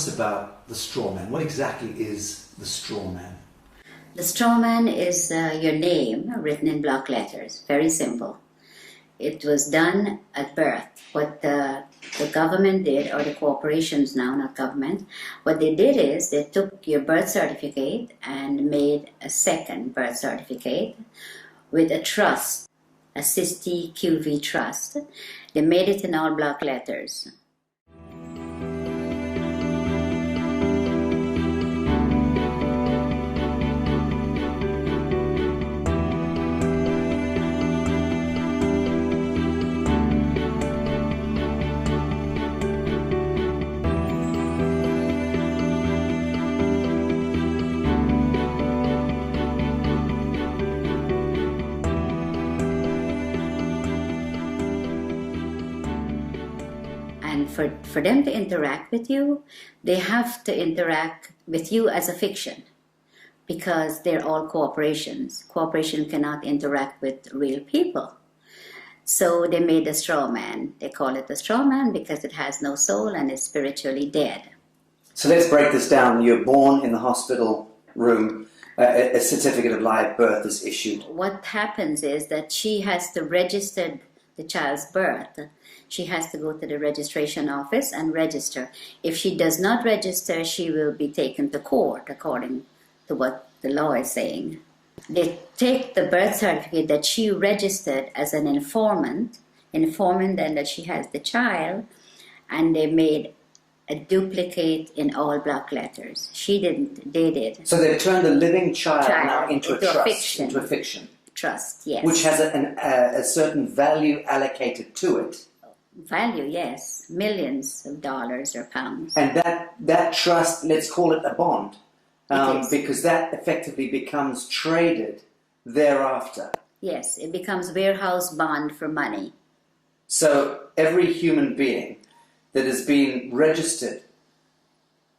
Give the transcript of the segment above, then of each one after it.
us about the straw man. What exactly is the straw man? The straw man is your name written in block letters. Very simple. It was done at birth. What the government did, or the corporations now, not government, what they did is they took your birth certificate and made a second birth certificate with a trust, a Sisti QV trust. They made it in all block letters. And for them to interact with you, they have to interact with you as a fiction, because they're all corporations. Corporation cannot interact with real people. So they made a straw man. They call it a straw man because it has no soul and is spiritually dead. So let's break this down. You're born in the hospital room. A certificate of live birth is issued. What happens is that she has to register the child's birth. She has to go to the registration office and register. If she does not register, she will be taken to court, according to what the law is saying. They take the birth certificate that she registered as an informant then that she has the child, and they made a duplicate in all block letters. She didn't, they did. So they've turned a living child now into a trust, fiction. into a fiction. Trust, yes. Which has a certain value allocated to it. Value, yes. Millions of dollars or pounds. And that trust, let's call it a bond, because that effectively becomes traded thereafter. Yes, it becomes warehouse bond for money. So every human being that has been registered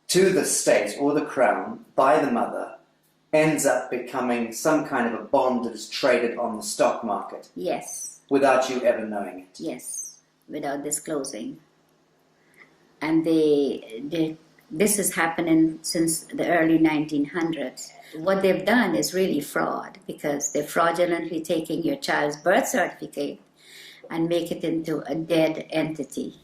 to the state or the crown by the mother ends up becoming some kind of a bond that is traded on the stock market. Yes. Without you ever knowing it. Yes, without disclosing. And this is happening since the early 1900s. What they've done is really fraud, because they're fraudulently taking your child's birth certificate and make it into a dead entity.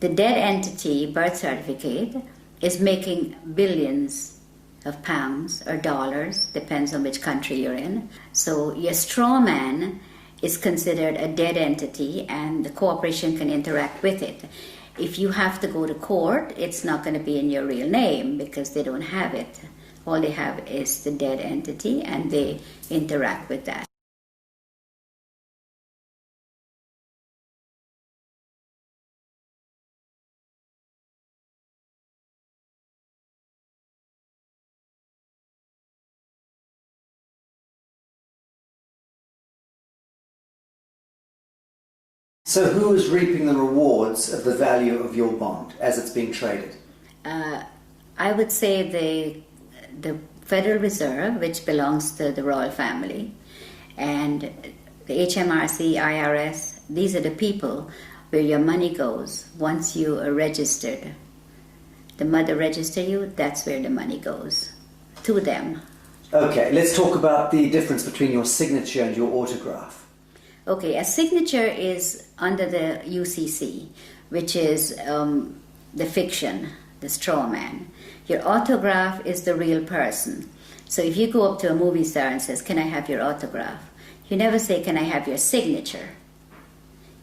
The dead entity birth certificate is making billions of pounds or dollars, depends on which country you're in. So your straw man is considered a dead entity, and the corporation can interact with it. If you have to go to court, it's not going to be in your real name because they don't have it. All they have is the dead entity, and they interact with that. So who is reaping the rewards of the value of your bond as it's being traded? I would say the Federal Reserve, which belongs to the royal family, and the HMRC, IRS, these are the people where your money goes once you are registered. The mother registers you, that's where the money goes, to them. Okay, let's talk about the difference between your signature and your autograph. Okay, a signature is under the UCC, which is the fiction, the straw man. Your autograph is the real person. So if you go up to a movie star and says, "Can I have your autograph?" You never say, "Can I have your signature?"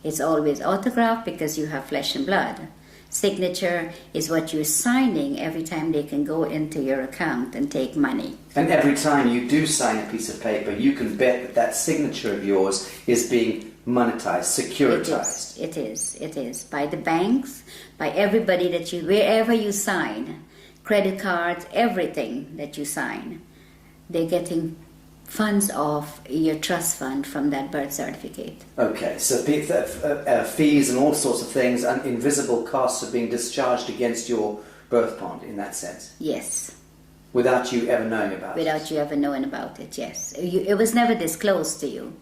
It's always autograph because you have flesh and blood. Signature is what you're signing every time they can go into your account and take money. And every time you do sign a piece of paper, you can bet that that signature of yours is being monetized, securitized. It is. By the banks, by everybody that you, wherever you sign, credit cards, everything that you sign, they're getting funds off your trust fund from that birth certificate. Okay, so fees and all sorts of things and invisible costs are being discharged against your birth bond in that sense? Yes. Without you ever knowing about it? Without you ever knowing about it, yes. It was never disclosed to you.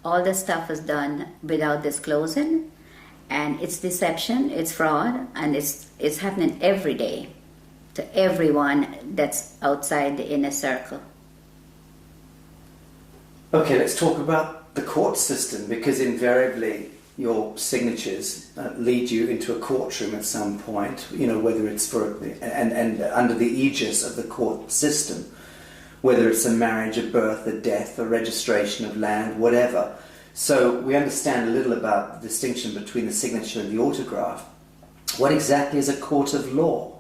All the stuff was done without disclosing, And it's deception, it's fraud, and it's happening every day to everyone that's outside the inner circle. Okay, let's talk about the court system, because invariably your signatures lead you into a courtroom at some point, you know, whether it's for, and under the aegis of the court system, whether it's a marriage, a birth, a death, a registration of land, whatever. So we understand a little about the distinction between the signature and the autograph. What exactly is a court of law?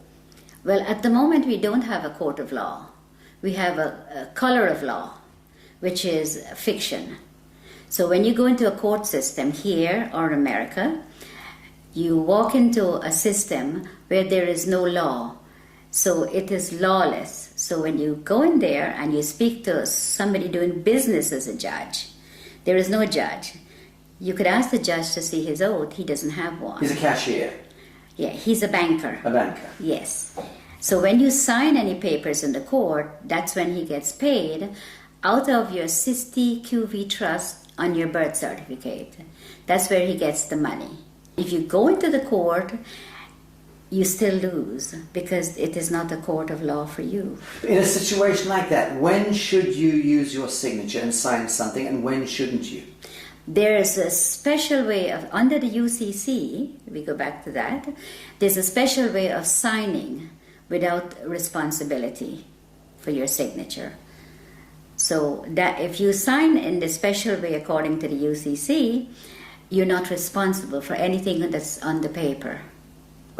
Well, at the moment we don't have a court of law. We have a color of law, which is fiction. So when you go into a court system here or America, you walk into a system where there is no law. So it is lawless. So when you go in there and you speak to somebody doing business as a judge, there is no judge. You could ask the judge to see his oath. He doesn't have one. He's a cashier. Yeah, he's a banker. A banker. Yes. So when you sign any papers in the court, that's when he gets paid out of your 60 QV trust on your birth certificate. That's where he gets the money. If you go into the court, you still lose because it is not a court of law for you. In a situation like that, when should you use your signature and sign something, and when shouldn't you? There's a special way of, under the UCC, we go back to that, there's a special way of signing without responsibility for your signature. So that if you sign in the special way according to the UCC, you're not responsible for anything that's on the paper.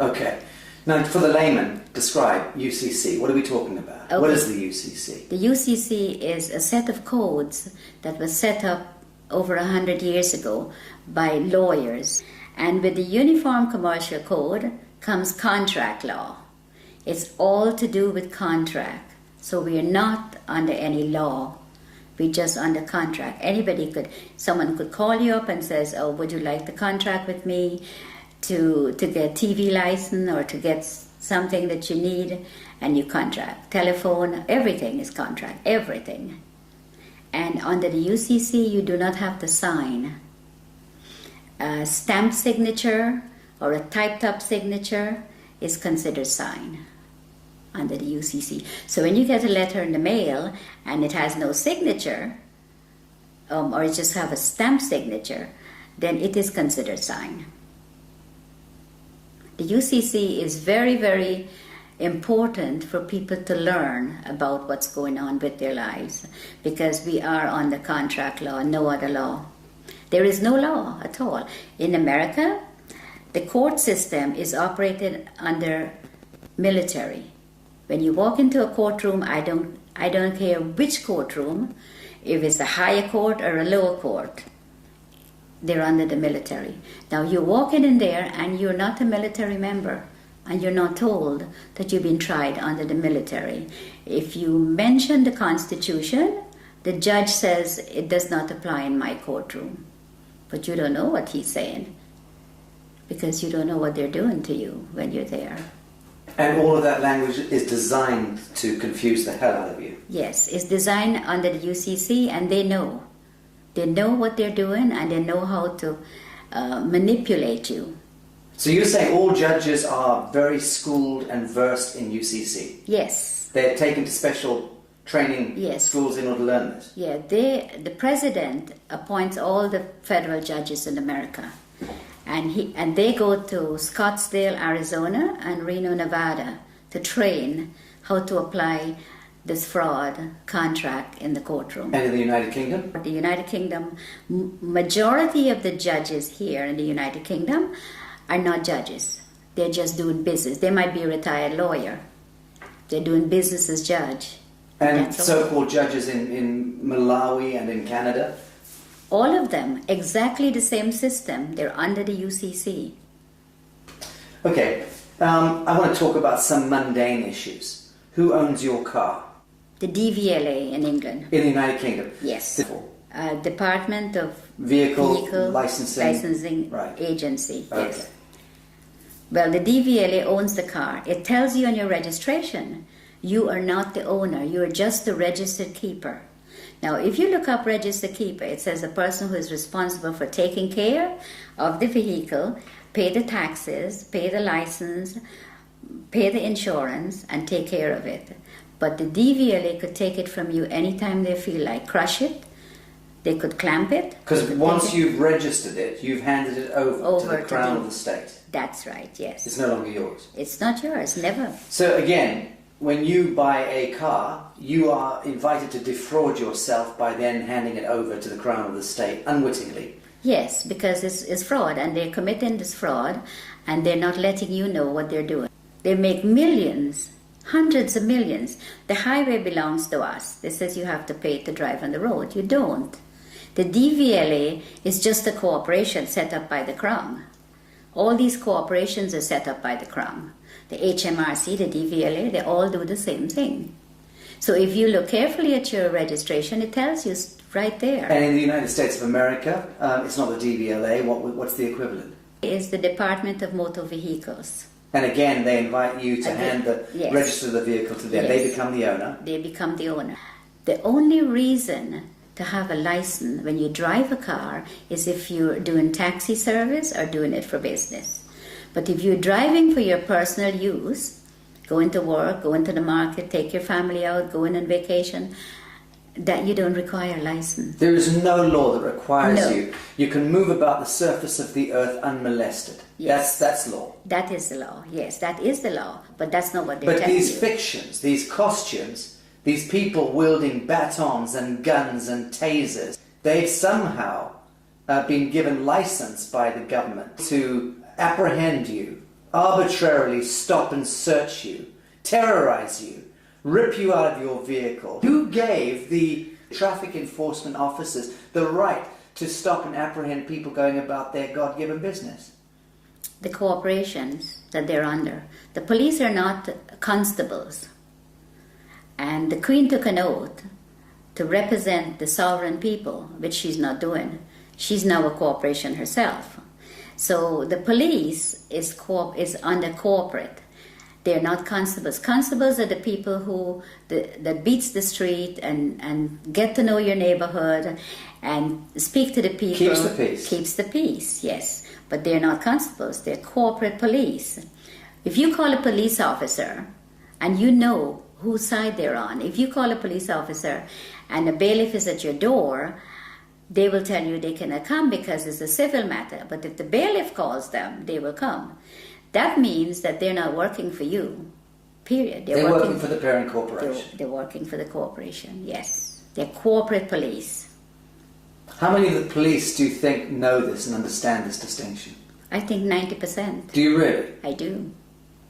Okay. Now, for the layman, describe UCC. What are we talking about? Okay. What is the UCC? The UCC is a set of codes that was set up over 100 years ago by lawyers. And with the Uniform Commercial Code comes contract law. It's all to do with contract. So we are not under any law. We're just under contract. Someone could call you up and says, oh, would you like the contract with me to get TV license or to get something that you need, and you contract. Telephone, everything is contract, everything. And under the UCC, you do not have to sign. A stamped signature or a typed up signature is considered signed under the UCC. So when you get a letter in the mail and it has no signature, or it just have a stamped signature, then it is considered signed. The UCC is very, very important for people to learn about what's going on with their lives, because we are under contract law, no other law. There is no law at all. In America, the court system is operated under military. When you walk into a courtroom, I don't care which courtroom, if it's a higher court or a lower court, they're under the military. Now you walk in there and you're not a military member, and you're not told that you've been tried under the military. If you mention the Constitution, the judge says it does not apply in my courtroom. But you don't know what he's saying, because you don't know what they're doing to you when you're there. And all of that language is designed to confuse the hell out of you. Yes, it's designed under the UCC, and they know. They know what they're doing, and they know how to manipulate you. So you're saying all judges are very schooled and versed in UCC? Yes. They're taken to special training schools in order to learn this? Yeah, the president appoints all the federal judges in America. And they go to Scottsdale, Arizona and Reno, Nevada to train how to apply this fraud contract in the courtroom. And in the United Kingdom? The United Kingdom, majority of the judges here in the United Kingdom are not judges. They're just doing business. They might be a retired lawyer. They're doing business as judge. And so-called judges in Malawi and in Canada? All of them, exactly the same system. They're under the UCC. Okay, I want to talk about some mundane issues. Who owns your car? The DVLA in England. In the United Kingdom? Yes. Department of Vehicle Licensing right. Agency. Okay. Yes. Well, the DVLA owns the car. It tells you on your registration, you are not the owner. You are just the registered keeper. Now, if you look up registered keeper, it says a person who is responsible for taking care of the vehicle pay the taxes, pay the license, pay the insurance, and take care of it. But the DVLA could take it from you anytime they feel like. Crush it. They could clamp it. Because once you've registered it, you've handed it over to the Crown of the state. That's right, yes. It's no longer yours. It's not yours, never. So again, when you buy a car, you are invited to defraud yourself by then handing it over to the Crown of the state, unwittingly. Yes, because it's fraud, and they're committing this fraud, and they're not letting you know what they're doing. They make millions, hundreds of millions. The highway belongs to us. They says you have to pay to drive on the road. You don't. The DVLA is just a corporation set up by the Crown. All these corporations are set up by the Crown. The HMRC, the DVLA, they all do the same thing. So if you look carefully at your registration, it tells you right there. And in the United States of America, it's not the DVLA. What's the equivalent? It's the Department of Motor Vehicles. And again, they invite you to register the vehicle to them. Yes. They become the owner. They become the owner. The only reason to have a license when you drive a car is if you're doing taxi service or doing it for business. But if you're driving for your personal use, going to work, going to the market, take your family out, going on vacation, that you don't require a license. There is no law that requires No. you. You can move about the surface of the earth unmolested. Yes. That's law. That is the law. Yes, that is the law. But that's not what they But tell these you. fictions, these costumes, these people wielding batons and guns and tasers, they've somehow been given license by the government to apprehend you, arbitrarily stop and search you, terrorize you, rip you out of your vehicle. Who gave the traffic enforcement officers the right to stop and apprehend people going about their God-given business? The corporations that they're under. The police are not constables. And the Queen took an oath to represent the sovereign people, which she's not doing. She's now a corporation herself. So the police is under corporate. They're not constables. Constables are the people who that beats the street and get to know your neighborhood and speak to the people. Keeps the peace. Keeps the peace, yes. But they're not constables. They're corporate police. If you call a police officer and you know whose side they're on, if you call a police officer and a bailiff is at your door, they will tell you they cannot come because it's a civil matter. But if the bailiff calls them, they will come. That means that they're not working for you, period. They're working for the parent corporation. They're working for the corporation, yes. They're corporate police. How many of the police do you think know this and understand this distinction? I think 90%. Do you really? I do.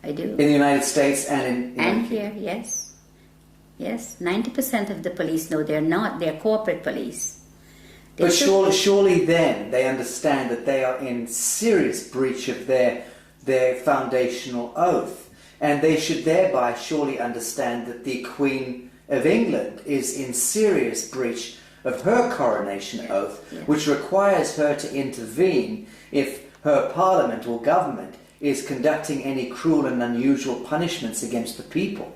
In the United States and in And here, yes. Yes, 90% of the police know they're corporate police. But surely then they understand that they are in serious breach of their foundational oath. And they should thereby surely understand that the Queen of England is in serious breach of her coronation oath, which requires her to intervene if her parliament or government is conducting any cruel and unusual punishments against the people.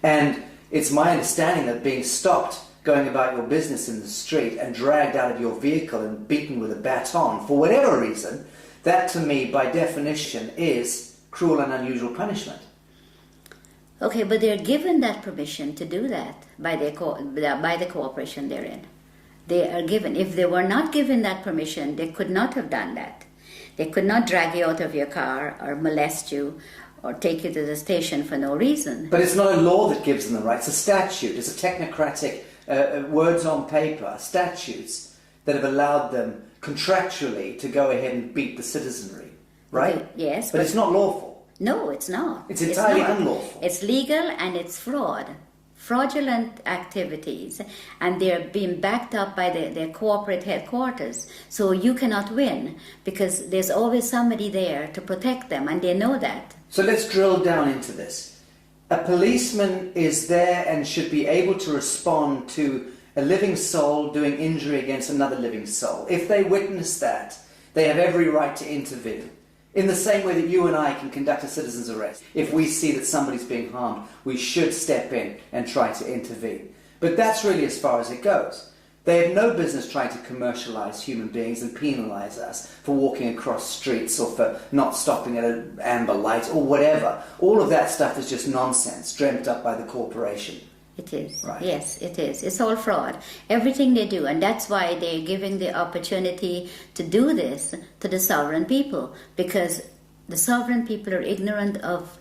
And it's my understanding that being stopped going about your business in the street and dragged out of your vehicle and beaten with a baton for whatever reason, that to me by definition is cruel and unusual punishment. Okay, but they're given that permission to do that by the corporation they're in. They are given. If they were not given that permission, they could not have done that. They could not drag you out of your car or molest you or take you to the station for no reason. But it's not a law that gives them the right. It's a statute. It's a technocratic words on paper, statutes that have allowed them contractually to go ahead and beat the citizenry, right? Okay, yes. But it's not lawful. No, it's not. It's entirely not. unlawful. It's legal and it's fraudulent activities, and they're being backed up by their corporate headquarters. So you cannot win because there's always somebody there to protect them, and they know that. So let's drill down into this. A policeman is there and should be able to respond to a living soul doing injury against another living soul. If they witness that, they have every right to intervene. In the same way that you and I can conduct a citizen's arrest. If we see that somebody's being harmed, we should step in and try to intervene. But that's really as far as it goes. They have no business trying to commercialize human beings and penalize us for walking across streets or for not stopping at an amber light or whatever. All of that stuff is just nonsense dreamt up by the corporation. It is. Right. Yes, it is. It's all fraud. Everything they do. And that's why they're giving the opportunity to do this to the sovereign people. Because the sovereign people are ignorant of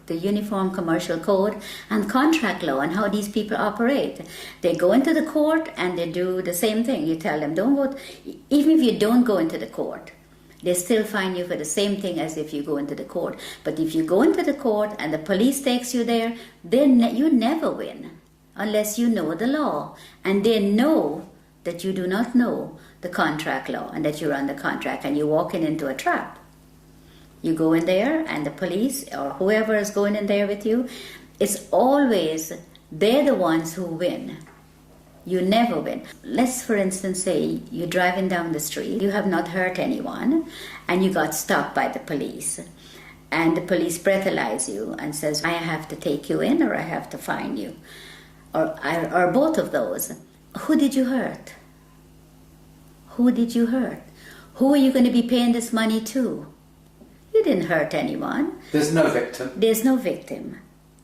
the Uniform Commercial Code and contract law and how these people operate. They go into the court and they do the same thing. You tell them, don't go. Even if you don't go into the court, they still fine you for the same thing as if you go into the court. But if you go into the court and the police takes you there, then you never win unless you know the law. And they know that you do not know the contract law and that you're under contract and you're walking into a trap. You go in there and the police or whoever is going in there with you, it's always they're the ones who win. You never win. Let's, for instance, say you're driving down the street, you have not hurt anyone, and you got stopped by the police. And the police breathalyze you and says, I have to take you in or I have to fine you. Or both of those. Who did you hurt? Who did you hurt? Who are you going to be paying this money to? You didn't hurt anyone. There's no victim. There's no victim.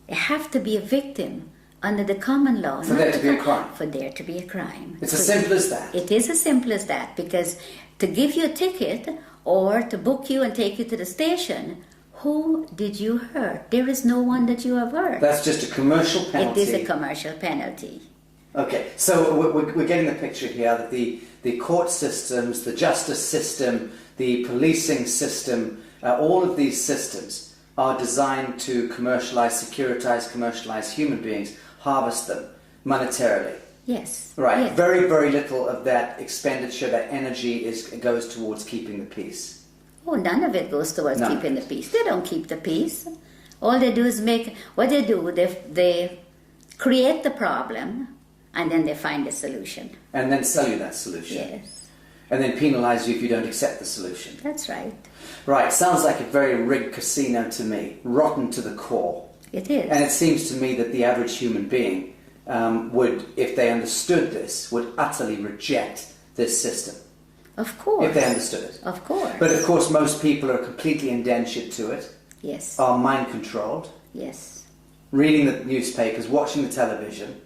You have to be a victim under the common law. For there to be a crime. For there to be a crime. It's as simple as that. It is as simple as that, because to give you a ticket or to book you and take you to the station, who did you hurt? There is no one that you have hurt. That's just a commercial penalty. It is a commercial penalty. Okay, so we're getting the picture here that the court systems, the justice system, the policing system, all of these systems are designed to commercialize human beings, harvest them monetarily. Yes. Right. Yes. Very, very little of that expenditure, that energy goes towards keeping the peace. Oh, none of it goes towards keeping the peace. They don't keep the peace. All they do is they create the problem and then they find a solution. And then sell you that solution. Yes. And then penalize you if you don't accept the solution. That's right. Right, sounds like a very rigged casino to me, rotten to the core. It is. And it seems to me that the average human being would, if they understood this, would utterly reject this system. Of course. If they understood it. Of course. But of course most people are completely indentured to it. Yes. Are mind controlled. Yes. Reading the newspapers, watching the television,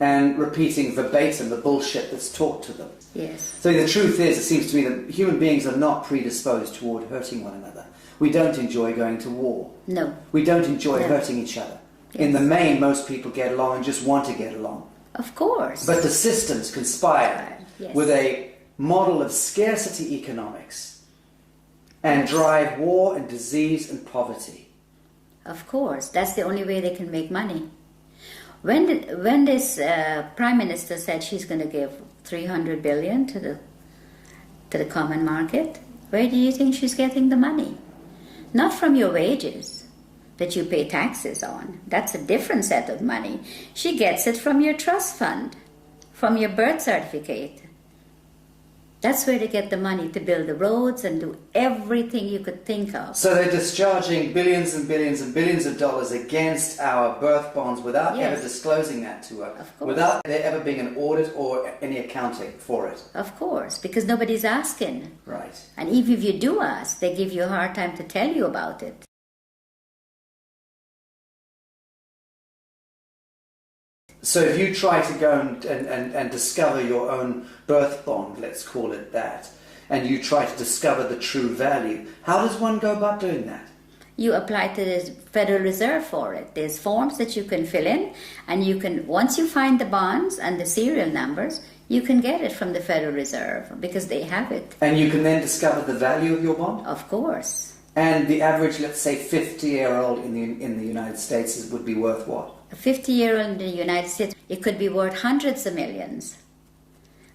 and repeating verbatim the bullshit that's taught to them. Yes. So the truth is, it seems to me that human beings are not predisposed toward hurting one another. We don't enjoy going to war. No. We don't enjoy hurting each other. Yes. In the main, most people get along and just want to get along. Of course. But the systems conspire Yes. with a model of scarcity economics and drive war and disease and poverty. Of course. That's the only way they can make money. When this Prime Minister said she's going to give 300 billion to the common market, where do you think she's getting the money? Not from your wages that you pay taxes on. That's a different set of money. She gets it from your trust fund, from your birth certificate. That's where they get the money to build the roads and do everything you could think of. So they're discharging billions and billions and billions of dollars against our birth bonds without ever disclosing that to her. Of course. Without there ever being an audit or any accounting for it. Of course, because nobody's asking. Right. And even if you do ask, they give you a hard time to tell you about it. So if you try to go and discover your own birth bond, let's call it that, and you try to discover the true value, how does one go about doing that? You apply to the Federal Reserve for it. There's forms that you can fill in, and you can, once you find the bonds and the serial numbers, you can get it from the Federal Reserve because they have it. And you can then discover the value of your bond? Of course. And the average, let's say, 50-year-old in the United States would be worth what? A 50-year-old in the United States, it could be worth hundreds of millions.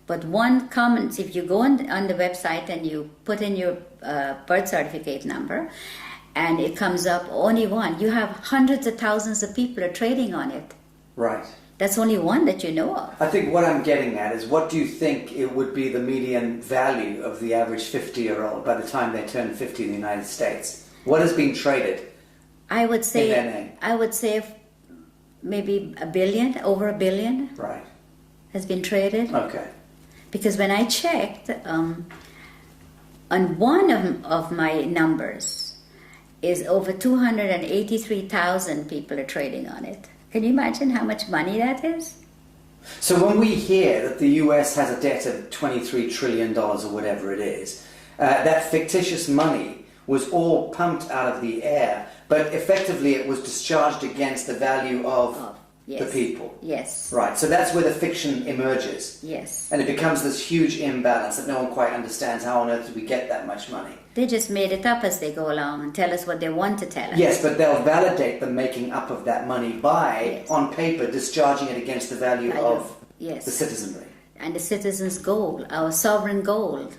But one common, if you go on the website and you put in your birth certificate number, and it comes up only one, you have hundreds of thousands of people are trading on it. Right. That's only one that you know of. I think what I'm getting at is, what do you think it would be the median value of the average 50-year-old by the time they turn 50 in the United States? What is being traded I would say, in their name? I would say maybe $1 billion, over $1 billion. Right. has been traded. Okay. Because when I checked, on one of my numbers is over 283,000 people are trading on it. Can you imagine how much money that is? So when we hear that the US has a debt of $23 trillion or whatever it is, that fictitious money was all pumped out of the air, but effectively it was discharged against the value of Yes. the people. Yes. Right, so that's where the fiction emerges. Yes. And it becomes this huge imbalance that no one quite understands. How on earth did we get that much money? They just made it up as they go along and tell us what they want to tell us. Yes, but they'll validate the making up of that money by, on paper, discharging it against the value of the citizenry. And the citizens' gold, our sovereign gold.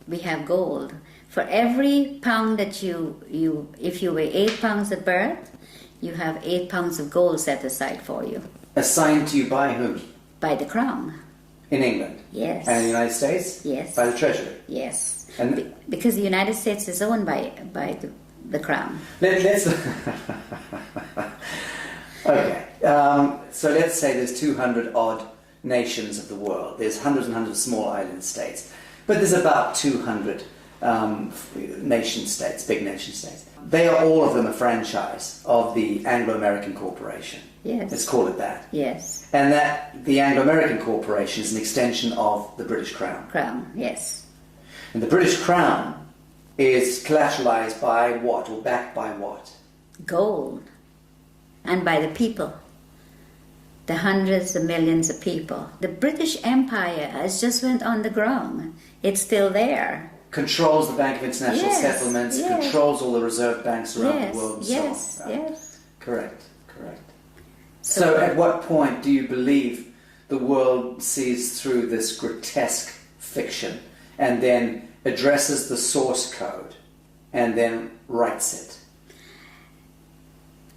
We have gold. For every pound that if you weigh 8 pounds at birth, you have 8 pounds of gold set aside for you. Assigned to you by whom? By the Crown. In England? Yes. And in the United States? Yes. By the Treasury? Yes. And because the United States is owned by the Crown. Let's okay. So let's say there's 200 odd nations of the world. There's hundreds and hundreds of small island states. But there's about 200 nation states, big nation states. They are all of them a franchise of the Anglo-American Corporation. Yes. Let's call it that. Yes. And that the Anglo-American Corporation is an extension of the British Crown. Crown, yes. And the British Crown is collateralized by what, or backed by what? Gold. And by the people. The hundreds of millions of people. The British Empire has just went on the ground. It's still there. Controls the Bank of International Settlements, yes. controls all the reserve banks around the world and yes, so on. Right? Yes. Correct. So at what point do you believe the world sees through this grotesque fiction and then addresses the source code and then writes it?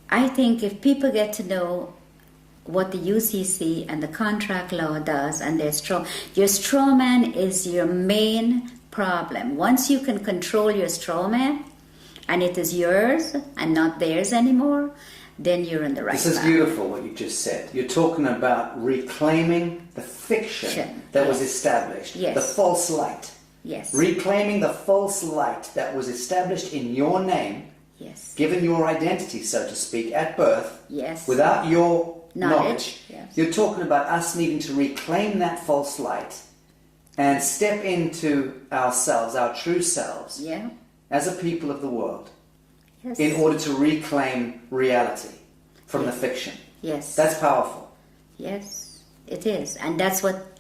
I think if people get to know what the UCC and the contract law does, and your straw man is your main problem. Once you can control your straw man, and it is yours and not theirs anymore, then you're in the right path. This is beautiful what you just said. You're talking about reclaiming the fiction that was established, the false light. Yes. Reclaiming the false light that was established in your name, given your identity, so to speak, at birth, without your knowledge. Yes. You're talking about us needing to reclaim that false light and step into ourselves, our true selves, as a people of the world, in order to reclaim reality from the fiction. Yes. That's powerful. Yes, it is. And that's what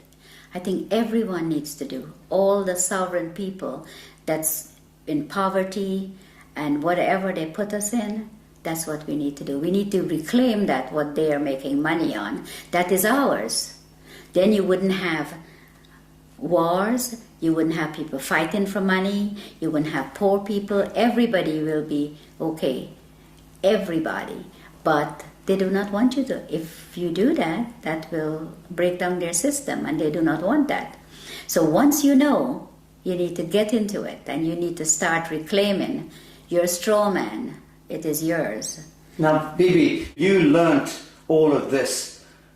I think everyone needs to do. All the sovereign people that's in poverty and whatever they put us in, that's what we need to do. We need to reclaim that, what they are making money on. That is ours. Then you wouldn't have wars, you wouldn't have people fighting for money, you wouldn't have poor people. Everybody will be okay. Everybody. But they do not want you to. If you do that, that will break down their system, and they do not want that. So once you know, you need to get into it, and you need to start reclaiming your straw man. It is yours. Now, Bibi, you learnt all of this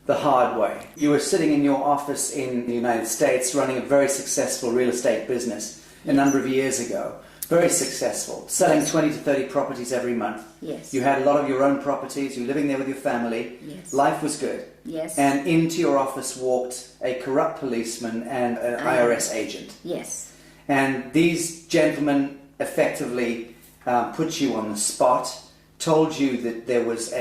the hard way. You were sitting in your office in the United States running a very successful real estate business a number of years ago. Very successful, selling 20 to 30 properties every month. Yes. You had a lot of your own properties, you were living there with your family. Yes. Life was good. Yes. And into your office walked a corrupt policeman and an IRS agent. Yes. And these gentlemen effectively put you on the spot, told you that there was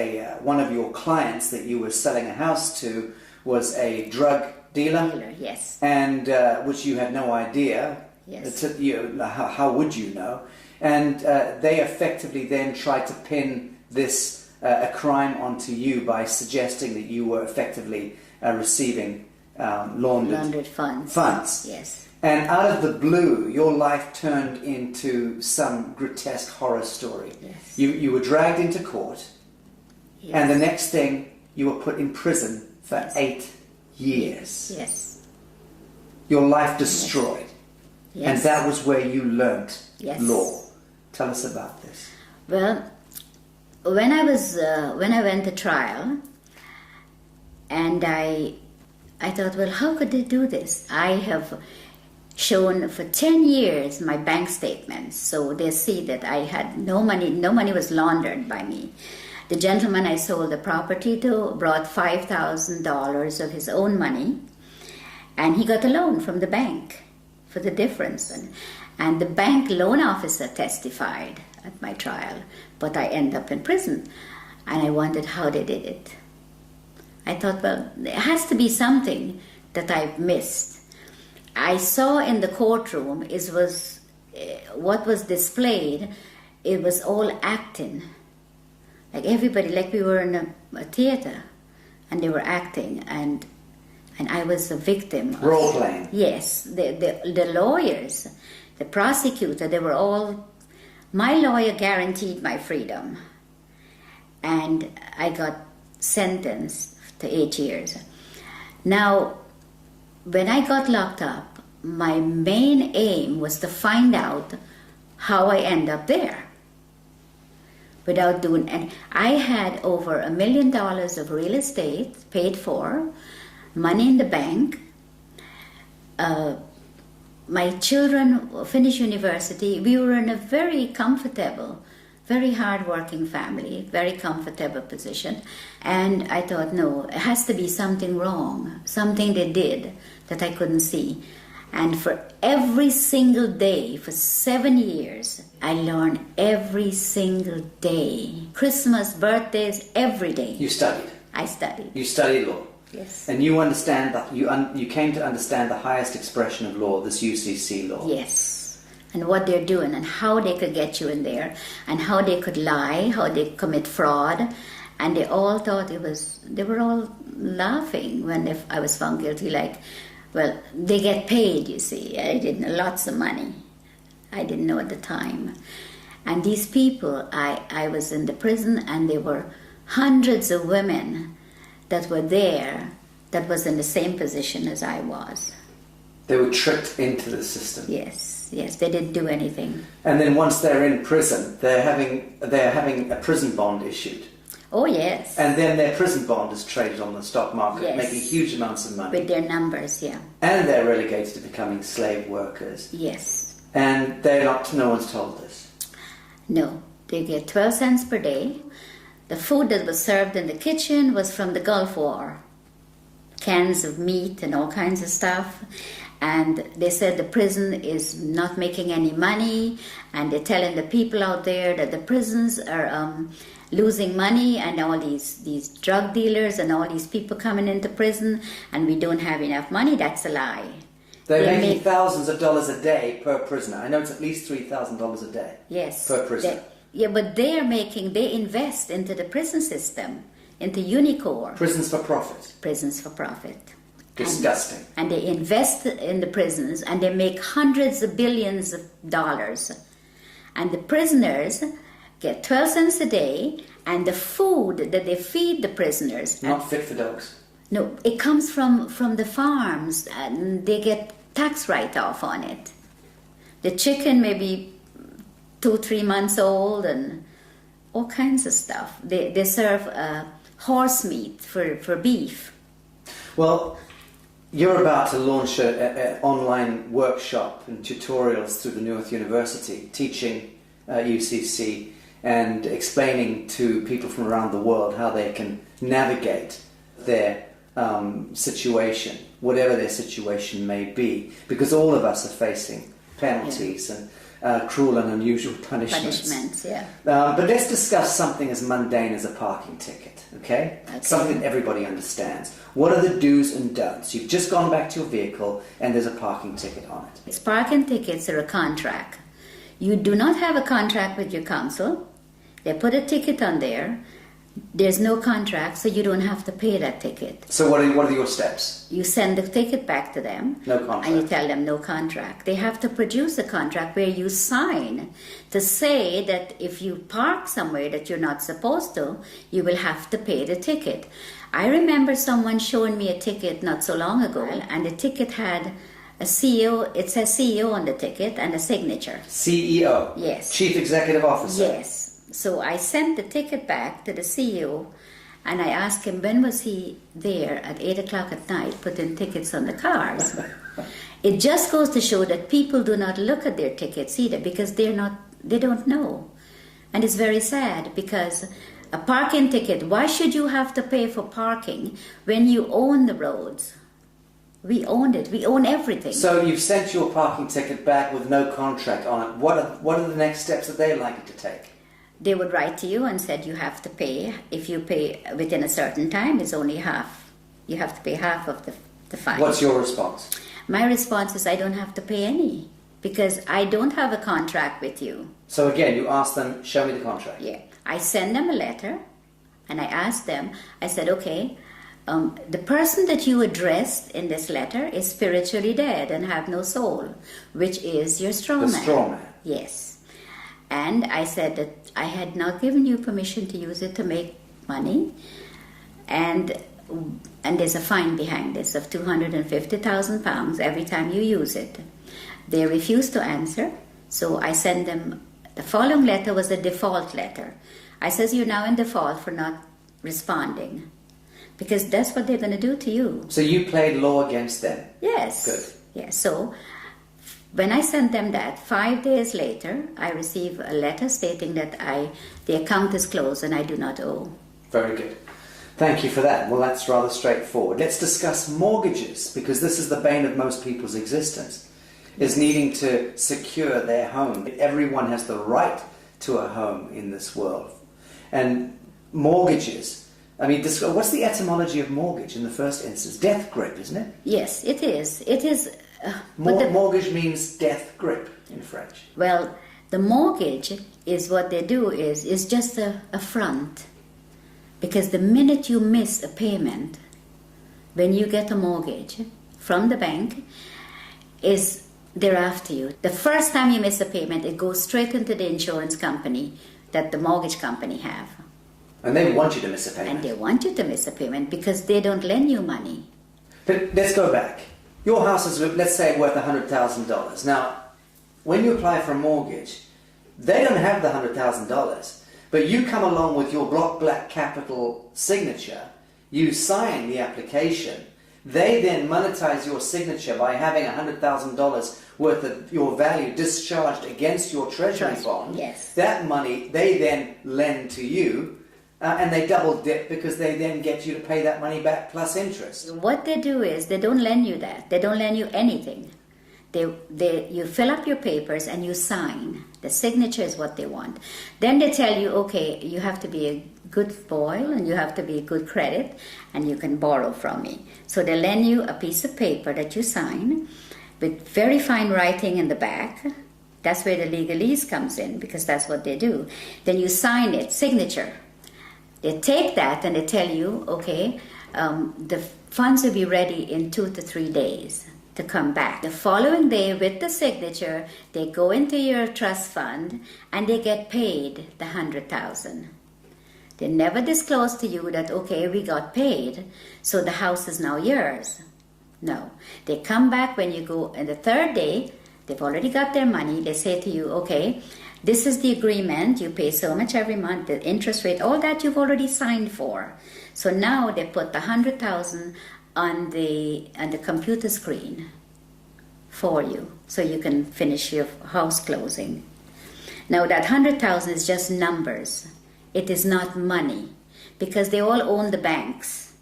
one of your clients that you were selling a house to was a drug dealer. Yes. And which you had no idea. Yes. How would you know? And they effectively then tried to pin this a crime onto you by suggesting that you were effectively receiving laundered funds. Yes. And out of the blue, your life turned into some grotesque horror story. Yes. You were dragged into court, and the next thing, you were put in prison for 8 years. Yes. Your life destroyed. Yes. And that was where you learnt law. Tell us about this. Well, when I went to trial, and I I thought, well, how could they do this? I have shown for 10 years my bank statements, so they see that I had no money was laundered by me. The gentleman I sold the property to brought $5,000 of his own money, and he got a loan from the bank for the difference. And the bank loan officer testified at my trial, but I ended up in prison. And I wondered how they did it. I thought, well, there has to be something that I've missed. I saw in the courtroom what was displayed. It was all acting, like everybody, like we were in a theater, and they were acting, and I was a victim. Role playing. Yes, the lawyers, the prosecutor, they were all. My lawyer guaranteed my freedom, and I got sentenced to 8 years. Now, when I got locked up, my main aim was to find out how I end up there without doing. And I had over $1 million of real estate paid for, money in the bank. My children finished university. We were in a very comfortable, very hard-working family, very comfortable position. And I thought, no, it has to be something wrong, something they did that I couldn't see. And for every single day, for 7 years, I learned every single day. Christmas, birthdays, every day. You studied? I studied. You studied law? Yes. And you understand that you came to understand the highest expression of law, this UCC law. Yes. And what they're doing and how they could get you in there and how they could lie, how they commit fraud. And they all thought they were all laughing when I was found guilty, like, well, they get paid, you see. I didn't know, lots of money. I didn't know at the time. And these people, I was in the prison, and there were hundreds of women that were there that was in the same position as I was. They were tricked into the system. Yes, they didn't do anything. And then once they're in prison, they're having a prison bond issued. Oh, yes. And then their prison bond is traded on the stock market, Yes. making huge amounts of money. With their numbers, yeah. And they're relegated to becoming slave workers. Yes. And no one's told this. No, they get 12 cents per day. The food that was served in the kitchen was from the Gulf War. Cans of meat and all kinds of stuff. And they said the prison is not making any money, and they're telling the people out there that the prisons are losing money, and all these drug dealers and all these people coming into prison, and we don't have enough money. That's a lie. They're making thousands of dollars a day per prisoner. I know it's at least $3,000 a day. Yes. Per prisoner. But they invest into the prison system, into Unicor. Prisons for profit. Prisons for profit. Disgusting. And they invest in the prisons, and they make hundreds of billions of dollars. And the prisoners get 12 cents a day, and the food that they feed the prisoners... Not fit for dogs. No, it comes from the farms, and they get tax write-off on it. The chicken may be 2-3 months old, and all kinds of stuff. They serve horse meat for beef. Well, you're about to launch an online workshop and tutorials through the Newark University, teaching UCC and explaining to people from around the world how they can navigate their situation, whatever their situation may be, because all of us are facing penalties and cruel and unusual punishments. But let's discuss something as mundane as a parking ticket, okay? Something that everybody understands. What are the do's and don'ts? You've just gone back to your vehicle and there's a parking ticket on it. It's parking tickets are a contract. You do not have a contract with your council. They put a ticket on there. There's no contract, so you don't have to pay that ticket. So what are your steps? You send the ticket back to them. No contract. And you tell them no contract. They have to produce a contract where you sign to say that if you park somewhere that you're not supposed to, you will have to pay the ticket. I remember someone showing me a ticket not so long ago, and the ticket had a CEO, it says CEO on the ticket, and a signature. CEO? Yes. Chief Executive Officer? Yes. So I sent the ticket back to the CEO, And I asked him, when was he there at 8 o'clock at night putting tickets on the cars? It just goes to show that people do not look at their tickets either because they don't know. And it's very sad because a parking ticket, why should you have to pay for parking when you own the roads? We own it. We own everything. So you've sent your parking ticket back with no contract on it. What are the next steps that they're likely to take? They would write to you and said you have to pay. If you pay within a certain time, it's only half. You have to pay half of the fine. What's your response? My response is I don't have to pay any because I don't have a contract with you. So again, you ask them, show me the contract. Yeah. I send them a letter and I ask them, I said, okay, the person that you addressed in this letter is spiritually dead and have no soul, which is your straw man. The straw man. Yes. And I said that I had not given you permission to use it to make money. And there's a fine behind this of £250,000 every time you use it. They refused to answer, so I sent them, the following letter was a default letter. I says, you're now in default for not responding. Because that's what they're going to do to you. So you played law against them? Yes. Good. Yes. So when I sent them that, 5 days later, I received a letter stating that the account is closed and I do not owe. Very good. Thank you for that. Well, that's rather straightforward. Let's discuss mortgages, because this is the bane of most people's existence, is needing to secure their home. Everyone has the right to a home in this world. And mortgages, I mean, what's the etymology of mortgage in the first instance? Death grip, isn't it? Yes, it is. It is. Mortgage means death grip in French. Well, the mortgage is what they do is just a front. Because the minute you miss a payment, when you get a mortgage from the bank, they're after you. The first time you miss a payment, it goes straight into the insurance company that the mortgage company have. And they want you to miss a payment. And they want you to miss a payment because they don't lend you money. But let's go back. Your house is, let's say, worth $100,000. Now, when you apply for a mortgage, they don't have the $100,000. But you come along with your block black capital signature, you sign the application, they then monetize your signature by having $100,000 worth of your value discharged against your treasury bond. Yes. That money they then lend to you, and they double dip because they then get you to pay that money back plus interest. What they do is they don't lend you that. They don't lend you anything. You fill up your papers and you sign. The signature is what they want. Then they tell you, okay, you have to be a good boy and you have to be a good credit and you can borrow from me. So they lend you a piece of paper that you sign with very fine writing in the back. That's where the legalese comes in because that's what they do. Then you sign it, signature. They take that and they tell you, okay, the funds will be ready in 2 to 3 days to come back. The following day with the signature, they go into your trust fund and they get paid the $100,000. They never disclose to you that, okay, we got paid, so the house is now yours. No. They come back when you go on the third day, they've already got their money, they say to you, okay, this is the agreement, you pay so much every month, the interest rate, all that you've already signed for. So now they put the $100,000 on the computer screen for you, so you can finish your house closing. Now that $100,000 is just numbers. It is not money, because they all own the banks.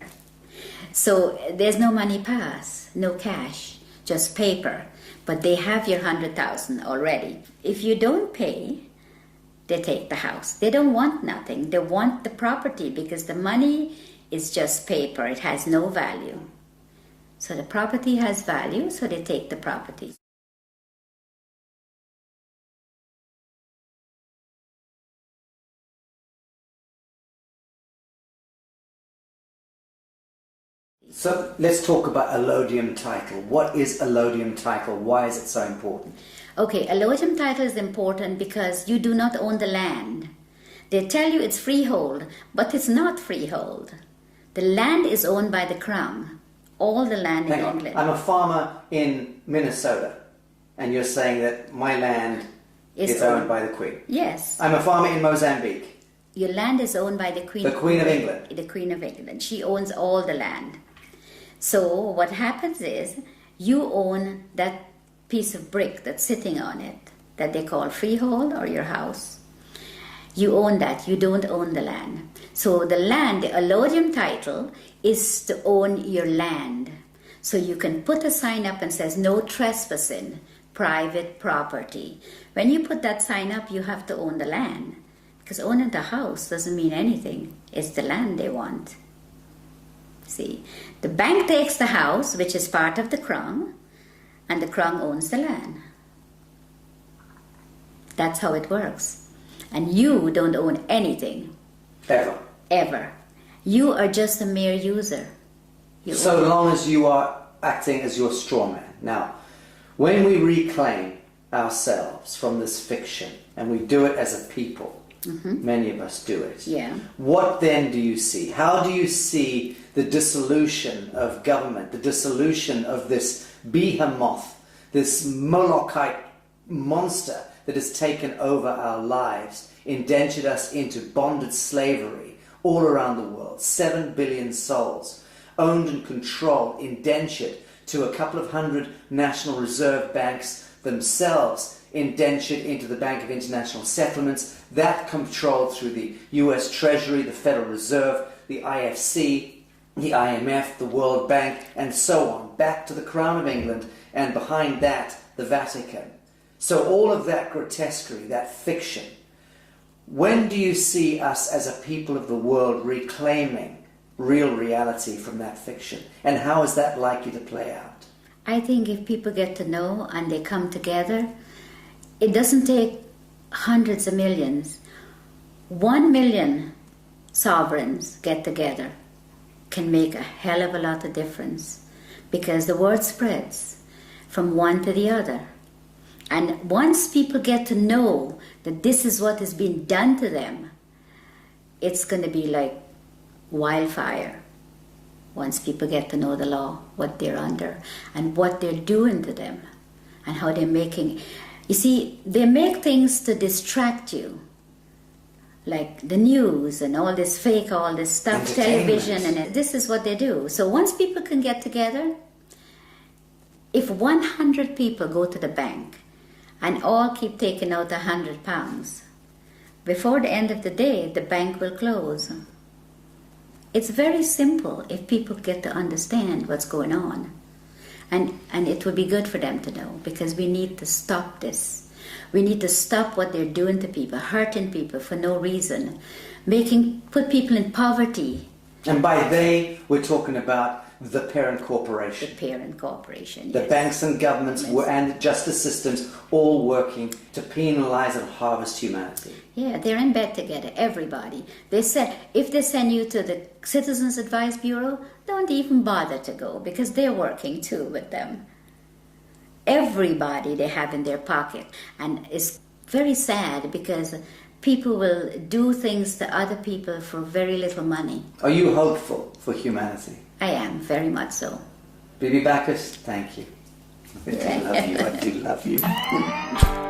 So there's no money pass, no cash, just paper. But they have your $100,000 already. If you don't pay, they take the house. They don't want nothing. They want the property because the money is just paper. It has no value. So the property has value, so they take the property. So let's talk about allodium title. What is allodium title? Why is it so important? Okay, allodium title is important because you do not own the land. They tell you it's freehold, but it's not freehold. The land is owned by the Crown. All the land in England. I'm a farmer in Minnesota, and you're saying that my land is owned by the Queen. Yes. I'm a farmer in Mozambique, your land is owned by the Queen. The Queen of England. The Queen of England. She owns all the land. So what happens is you own that piece of brick that's sitting on it that they call freehold or your house. You own that. You don't own the land. So the land, the allodium title, is to own your land. So you can put a sign up and says no trespassing, private property. When you put that sign up, you have to own the land. Because owning the house doesn't mean anything. It's the land they want. See, the bank takes the house, which is part of the crown, and the crown owns the land. That's how it works. And you don't own anything. Ever. Ever. You are just a mere user. So long as you are acting as your straw man. Now, when we reclaim ourselves from this fiction, and we do it as a people, many of us do it, what then do you see? How do you see the dissolution of government, the dissolution of this behemoth, this Molochite monster that has taken over our lives, indentured us into bonded slavery all around the world, 7 billion souls, owned and controlled, indentured to a couple of hundred National Reserve banks themselves, indentured into the Bank of International Settlements, that controlled through the US Treasury, the Federal Reserve, the IFC, the IMF, the World Bank, and so on, back to the Crown of England, and behind that, the Vatican. So all of that grotesquerie, that fiction, when do you see us as a people of the world reclaiming real reality from that fiction? And how is that likely to play out? I think if people get to know and they come together, it doesn't take hundreds of millions. 1 million sovereigns get together can make a hell of a lot of difference, because the word spreads from one to the other. And once people get to know that this is what is being done to them, it's going to be like wildfire. Once people get to know the law, what they're under, and what they're doing to them, and how they're making... You see, they make things to distract you, like the news and all this fake, all this stuff, television, and this is what they do. So once people can get together, if 100 people go to the bank and all keep taking out £100, before the end of the day, the bank will close. It's very simple if people get to understand what's going on. And it would be good for them to know, because we need to stop this. We need to stop what they're doing to people, hurting people for no reason, put people in poverty. And by they, we're talking about the parent corporation. The parent corporation, The yes. banks and governments and justice systems all working to penalize and harvest humanity. Yeah, they're in bed together, everybody. They said, if they send you to the Citizens Advice Bureau, don't even bother to go, because they're working too with them. Everybody they have in their pocket. And it's very sad, because people will do things to other people for very little money. Are you hopeful for humanity? I am, very much so. Bibi Bacchus, thank you. I love you. I do love you.